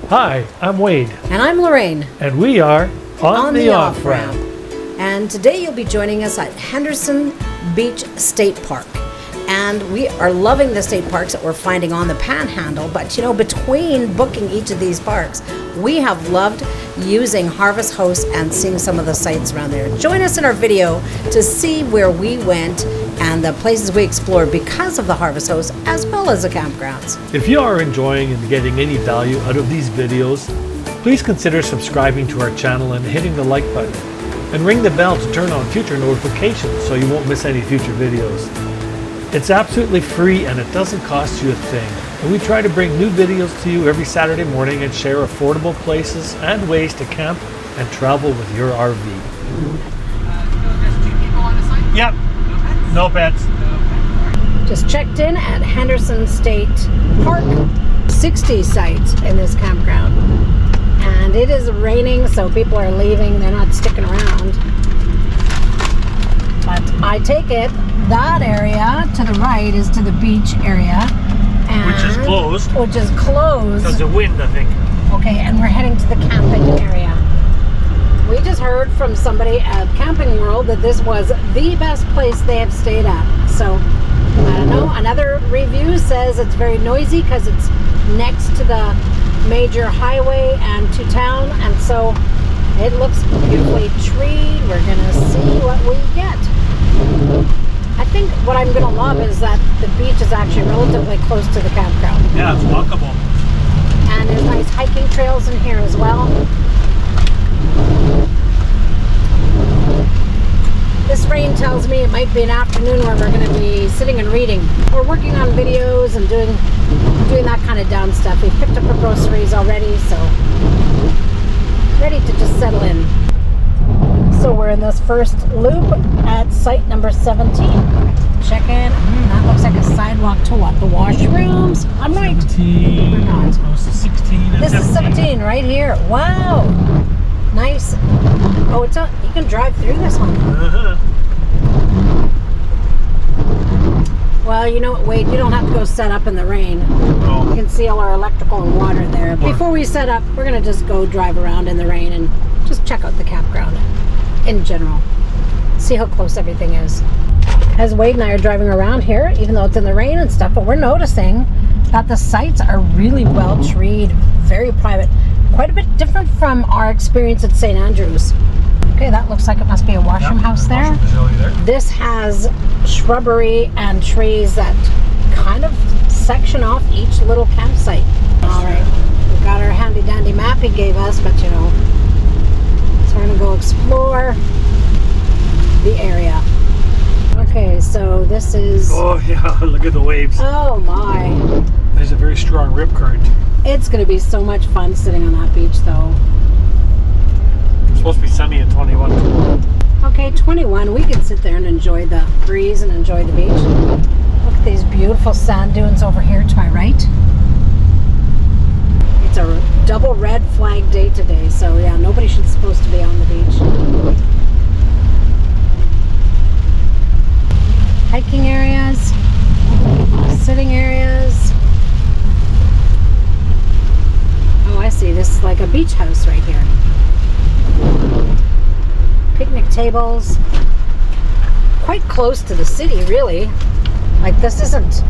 Hi, I'm Wade. And I'm Lorraine. And we are on the Off-Ramp. And today you'll be joining us at Henderson Beach State Park. And we are loving the state parks that we're finding on the Panhandle. But you know, between booking each of these parks, we have loved using Harvest Host and seeing some of the sites around there. Join us in our video to see where we went and the places we explored because of the Harvest Host, as well as the campgrounds. If you are enjoying and getting any value out of these videos, please consider subscribing to our channel and hitting the like button. And ring the bell to turn on future notifications so you won't miss any future videos. It's absolutely free and it doesn't cost you a thing. And we try to bring new videos to you every Saturday morning and share affordable places and ways to camp and travel with your RV. There's 2 people on the site? Yep. No pets. Just checked in at Henderson State Park. 60 sites in this campground. And it is raining, so people are leaving. They're not sticking around. But I take it that area to the right is to the beach area. And Which is closed. Which is closed. Because of wind, I think. Okay, and we're heading to the camping area. We just heard from somebody at Camping World that this was the best place they have stayed at. So, I don't know. Another review says it's very noisy because it's next to the major highway and to town. And so, it looks beautifully treed. We're going to see what we get. I think what I'm going to love is that the beach is actually relatively close to the campground. Yeah, it's walkable. And there's nice hiking trails in here as well. This rain tells me it might be an afternoon where we're going to be sitting and reading. We're working on videos and doing that kind of down stuff. We've picked up our groceries already, so ready to just settle in. So we're in this first loop at site number 17. Check in. That looks like a sidewalk to what? The washrooms? I'm right. 17. We're not. This is 16 and This is 17 right here. Wow. Nice. Oh, it's a, you can drive through this one. Well, you know what, Wade, you don't have to go set up in the rain. You can see all our electrical and water there. Before we set up, we're going to just go drive around in the rain and just check out the campground in general. See how close everything is. As Wade and I are driving around here, even though it's in the rain and stuff, but we're noticing that the sites are really well treed, very private. Quite a bit different from our experience at St. Andrews. Okay, that looks like it must be a washroom house there. This has shrubbery and trees that kind of section off each little campsite. All right, we've got our handy dandy map he gave us, but you know, so we're gonna go explore the area. Okay, so this is... Oh yeah, look at the waves. Oh my. There's a very strong rip current. It's going to be so much fun sitting on that beach though. It's supposed to be sunny at 21 tomorrow. Okay, 21. We can sit there and enjoy the breeze and enjoy the beach. Look at these beautiful sand dunes over here to my right. It's a double red flag day today, so yeah, nobody should supposed to be on the beach. Hiking areas, sitting areas. Oh, I see. This is like a beach house right here. Picnic tables. Quite close to the city, really. Like this isn't...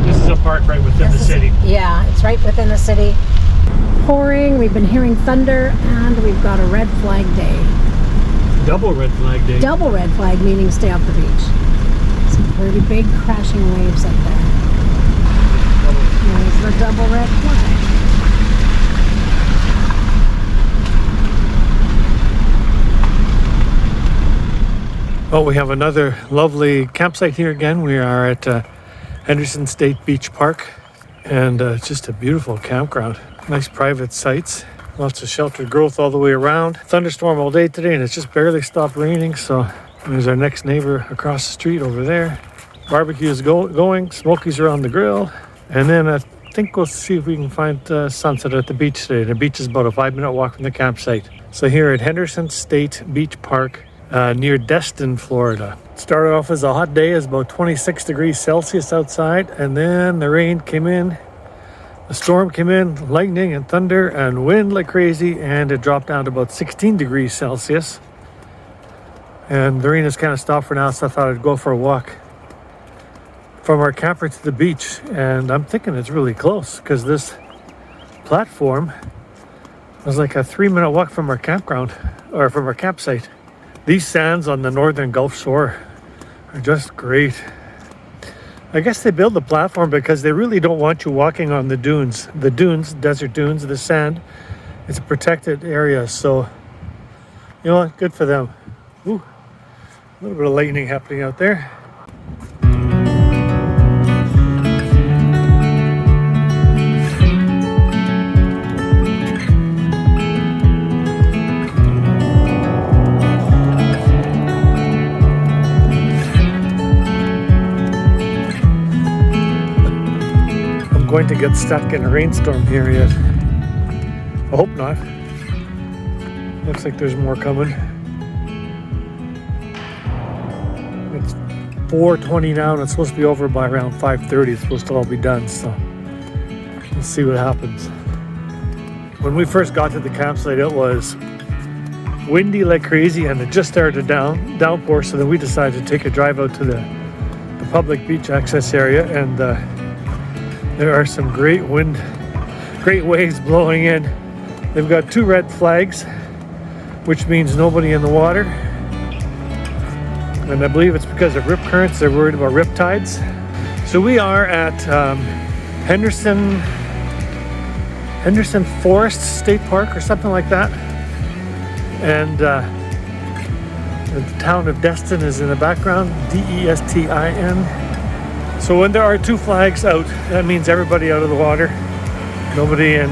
This is a park right within the city. Yeah, it's right within the city. Pouring, we've been hearing thunder, and we've got a red flag day. Double red flag day. Double red flag, meaning stay off the beach. Some pretty big crashing waves up there. There's the double red flag. Well, we have another lovely campsite here again. We are at Henderson State Beach Park, and it's just a beautiful campground. Nice private sites, lots of sheltered growth all the way around. Thunderstorm all day today, and it's just barely stopped raining, so there's our next neighbor across the street over there. Barbecue is going, smokies are on the grill, and then I think we'll see if we can find sunset at the beach today. The beach is about a 5-minute walk from the campsite. So here at Henderson State Beach Park, near Destin, Florida. Started off as a hot day, it's about 26 degrees Celsius outside, and then the rain came in A storm came in, lightning and thunder and wind like crazy, and it dropped down to about 16 degrees Celsius. And the rain has kind of stopped for now, so I thought I'd go for a walk from our camper to the beach. And I'm thinking it's really close because this platform was like a 3-minute walk from our campground, or from our campsite. These sands on the northern Gulf Shore are just great. I guess they build the platform because they really don't want you walking on the dunes. The dunes, desert dunes, the sand. It's a protected area, so you know what? Good for them. Ooh, a little bit of lightning happening out there. Going to get stuck in a rainstorm here yet. I hope not. Looks like there's more coming. It's 4:20 now and it's supposed to be over by around 5:30. It's supposed to all be done, so let's see what happens. When we first got to the campsite, it was windy like crazy and it just started to downpour, so then we decided to take a drive out to the public beach access area, and there are some great waves blowing in. They've got 2 red flags, which means nobody in the water. And I believe it's because of rip currents. They're worried about rip tides. So we are at Henderson Forest State Park or something like that. And the town of Destin is in the background, Destin. So when there are 2 flags out, that means everybody out of the water, nobody in.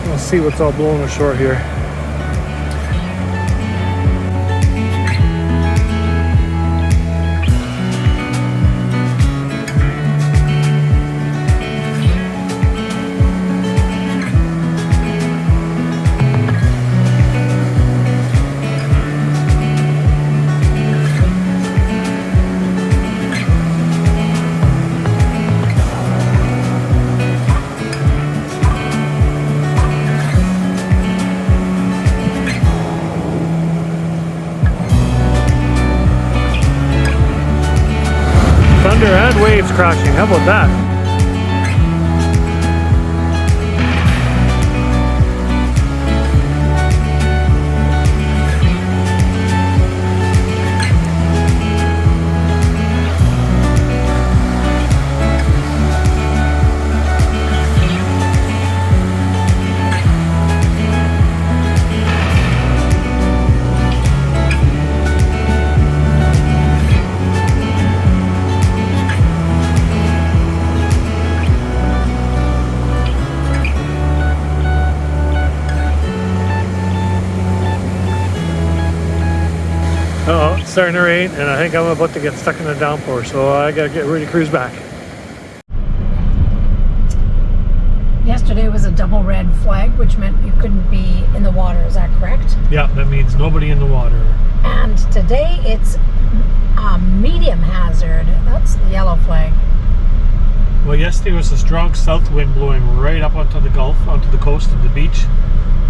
We'll see what's all blowing ashore here. And waves crashing. How about that? Uh-oh, it's starting to rain, and I think I'm about to get stuck in a downpour, so I gotta get ready to cruise back. Yesterday was a double red flag, which meant you couldn't be in the water. Is that correct? Yeah, that means nobody in the water. And today it's medium hazard. That's the yellow flag. Well, yesterday was a strong south wind blowing right up onto the Gulf, onto the coast of the beach,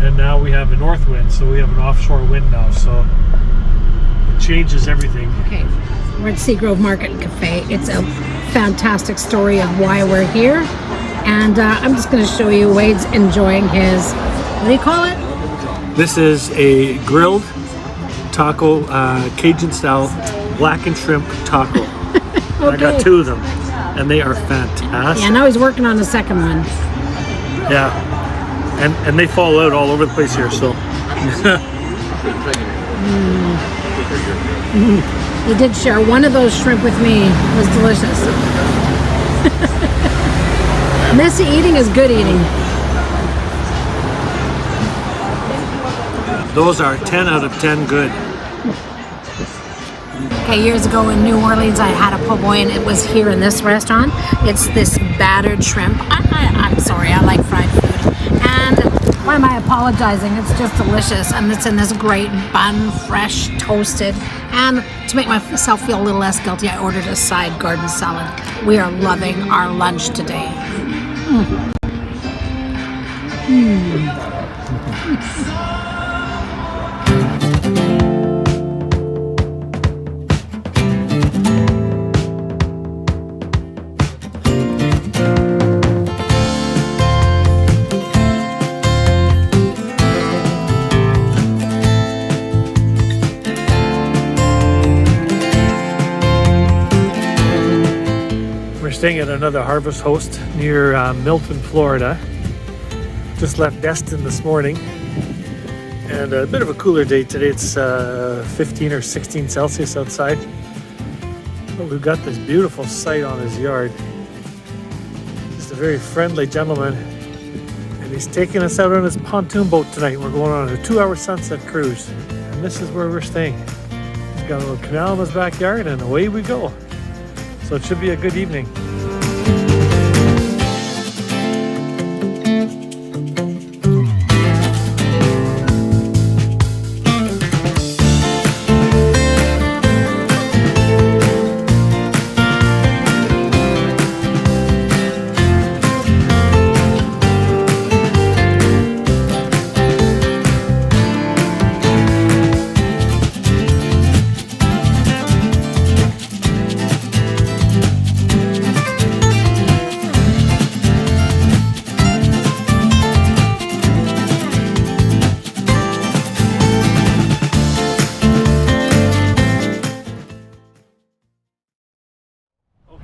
and now we have a north wind, so we have an offshore wind now, so it changes everything. Okay, we're at Seagrove Market and Cafe. It's a fantastic story of why we're here, and I'm just going to show you. Wade's enjoying his, what do you call it? This is a grilled taco, Cajun style blackened shrimp taco. Okay. I got 2 of them, and they are fantastic. Yeah, now he's working on the second one. Yeah, and they fall out all over the place here, so. He did share one of those shrimp with me. It was delicious. Messy eating is good eating. Those are 10 out of 10 good. Okay, years ago in New Orleans, I had a po' boy, and it was here in this restaurant. It's this battered shrimp. I'm sorry, I like fried food. And Why am I apologizing? It's just delicious, and it's in this great bun, fresh, toasted. And to make myself feel a little less guilty, I ordered a side garden salad. We are loving our lunch today. Staying at another Harvest Host near Milton, Florida. Just left Destin this morning, and a bit of a cooler day today. It's 15 or 16 Celsius outside, but we've got this beautiful sight on his yard. Just a very friendly gentleman, and he's taking us out on his pontoon boat tonight. We're going on a 2-hour sunset cruise, and this is where we're staying. He's got a little canal in his backyard, and away we go. So it should be a good evening.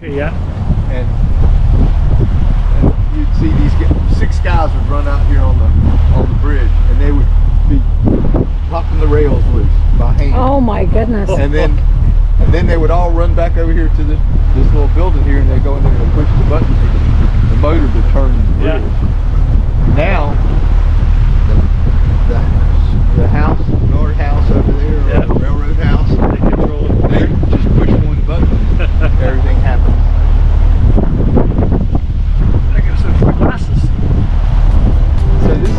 Okay, yeah. And you'd see these 6 guys would run out here on the bridge, and they would be popping the rails loose by hand. Oh my goodness. And then they would all run back over here to this little building here, and they go in there and push the button for the motor to turn the bridge. Yeah. Now the house, guard house over there, or the railroad house, They control it. they just push one button, everything happens. I gotta switch my glasses. So this is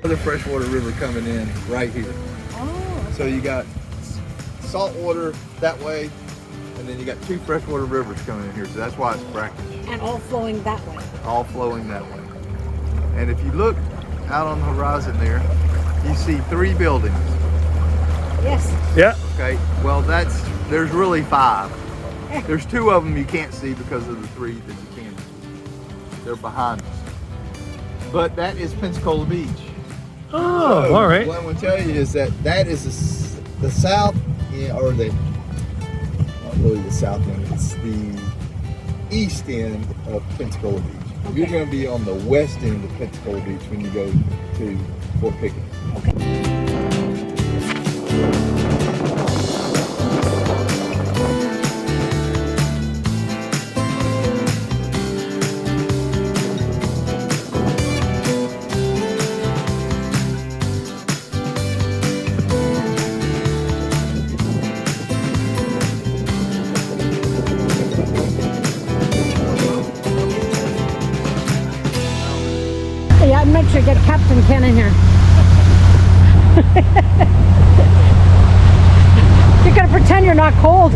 the freshwater river coming in right here. Oh. So you got salt water that way, and then you got 2 freshwater rivers coming in here. So that's why it's brackish, And all flowing that way. all flowing that way. And if you look out on the horizon there, you see 3 buildings. Yes. Yeah. Okay, well there's really 5. There's 2 of them you can't see because of the 3 that you can see. They're behind us. But that is Pensacola Beach. Oh, So, all right. What I want to tell you is that is the south, or the, not really the south end, it's the east end of Pensacola Beach. Okay. You're going to be on the west end of Pensacola Beach when you go to Fort Pickens. Okay. Yeah, make sure you get Captain Ken in here. You're gonna pretend you're not cold.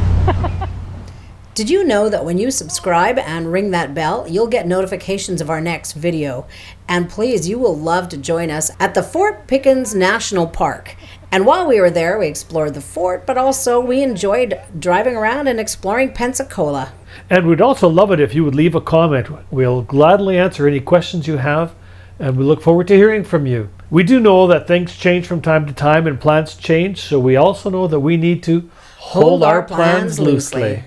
Did you know that when you subscribe and ring that bell, you'll get notifications of our next video? And please, you will love to join us at the Fort Pickens National Park. And while we were there, we explored the fort, but also we enjoyed driving around and exploring Pensacola. And we'd also love it if you would leave a comment. We'll gladly answer any questions you have, and we look forward to hearing from you. We do know that things change from time to time and plans change, so we also know that we need to hold our plans loosely.